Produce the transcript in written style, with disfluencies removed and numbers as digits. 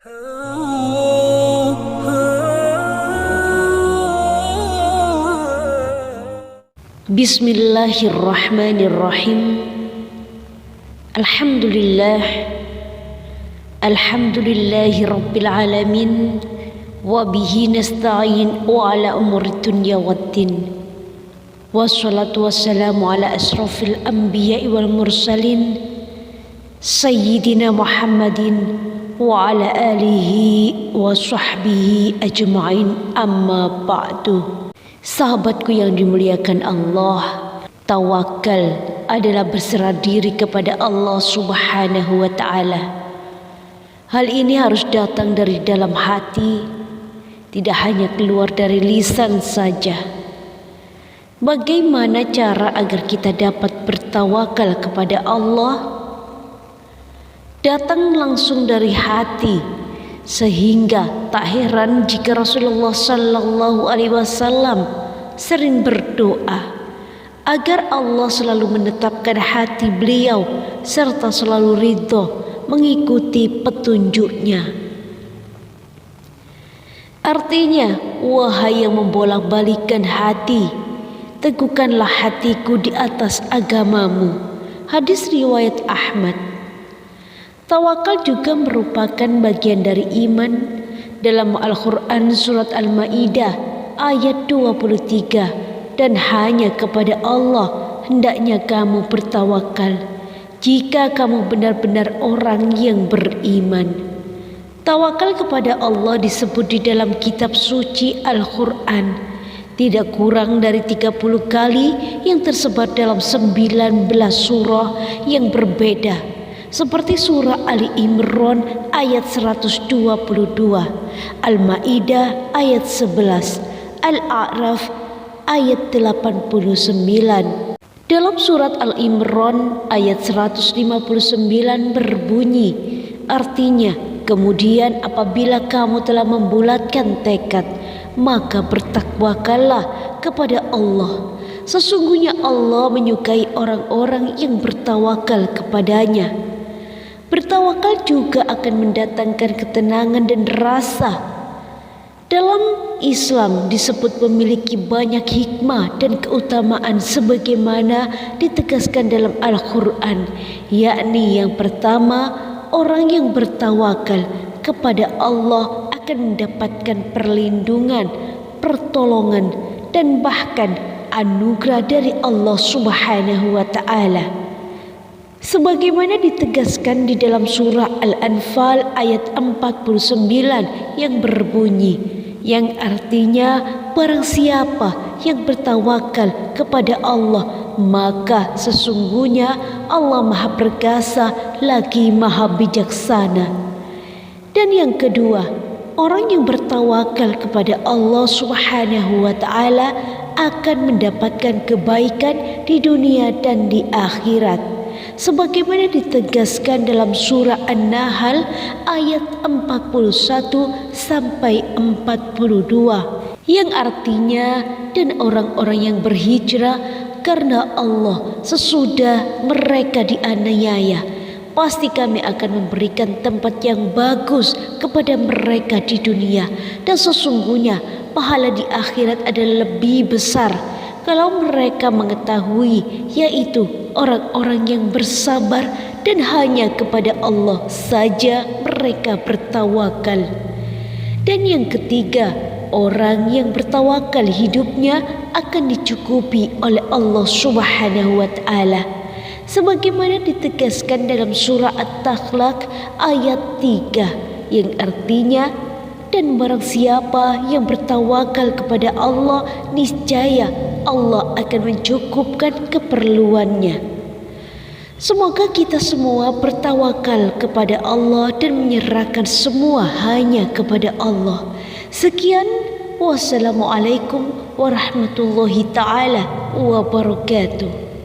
Bismillahirrahmanirrahim. Alhamdulillahi rabbil alamin, wa bihi nasta'in wa ala umuri dunya waddin. Wassalatu wassalamu ala asrafil anbiya'i wal mursalin, sayyidina Muhammadin wa ala alihi wa sahbihi ajma'in, amma ba'du. Sahabatku yang dimuliakan Allah, tawakal adalah berserah diri kepada Allah Subhanahu wa ta'ala. Hal ini harus datang dari dalam hati, tidak hanya keluar dari lisan saja. Bagaimana cara agar kita dapat bertawakal kepada Allah? Datang langsung dari hati, sehingga tak heran jika Rasulullah sallallahu alaihi wasallam sering berdoa agar Allah selalu menetapkan hati beliau serta selalu ridho mengikuti petunjuknya. Artinya, wahai yang membolak-balikkan hati, teguhkanlah hatiku di atas agamamu. Hadis riwayat Ahmad. Tawakal juga merupakan bagian dari iman. Dalam Al-Quran surat Al-Ma'idah ayat 23, dan hanya kepada Allah hendaknya kamu bertawakal jika kamu benar-benar orang yang beriman. Tawakal kepada Allah disebut di dalam kitab suci Al-Quran tidak kurang dari 30 kali yang tersebar dalam 19 surah yang berbeda, seperti surah Ali Imran ayat 122, Al-Ma'idah ayat 11, Al-A'raf ayat 89. Dalam surat Al-Imran ayat 159 berbunyi, artinya, kemudian apabila kamu telah membulatkan tekad, maka bertakwakallah kepada Allah. Sesungguhnya Allah menyukai orang-orang yang bertawakal kepadanya. Bertawakal juga akan mendatangkan ketenangan dan rasa. Dalam Islam disebut memiliki banyak hikmah dan keutamaan sebagaimana ditegaskan dalam Al-Quran, yakni yang pertama, orang yang bertawakal kepada Allah akan mendapatkan perlindungan, pertolongan, dan bahkan anugerah dari Allah Subhanahu wa ta'ala. Sebagaimana ditegaskan di dalam surah Al-Anfal ayat 49 yang berbunyi, yang artinya barang siapa yang bertawakal kepada Allah, maka sesungguhnya Allah Maha Perkasa lagi Maha Bijaksana. Dan yang kedua, orang yang bertawakal kepada Allah Subhanahu wa ta'ala akan mendapatkan kebaikan di dunia dan di akhirat, sebagaimana ditegaskan dalam surah An-Nahl ayat 41 sampai 42, yang artinya, dan orang-orang yang berhijrah karena Allah sesudah mereka dianiaya, pasti kami akan memberikan tempat yang bagus kepada mereka di dunia, dan sesungguhnya pahala di akhirat adalah lebih besar kalau mereka mengetahui, yaitu orang-orang yang bersabar dan hanya kepada Allah saja mereka bertawakal. Dan yang ketiga, orang yang bertawakal hidupnya akan dicukupi oleh Allah Subhanahu wa ta'ala, sebagaimana ditegaskan dalam surah At-Takhlaq ayat 3, yang artinya, dan barang siapa yang bertawakal kepada Allah, niscaya Allah akan mencukupkan keperluannya. Semoga kita semua bertawakal kepada Allah dan menyerahkan semua hanya kepada Allah. Sekian, wassalamualaikum warahmatullahi ta'ala wabarakatuh.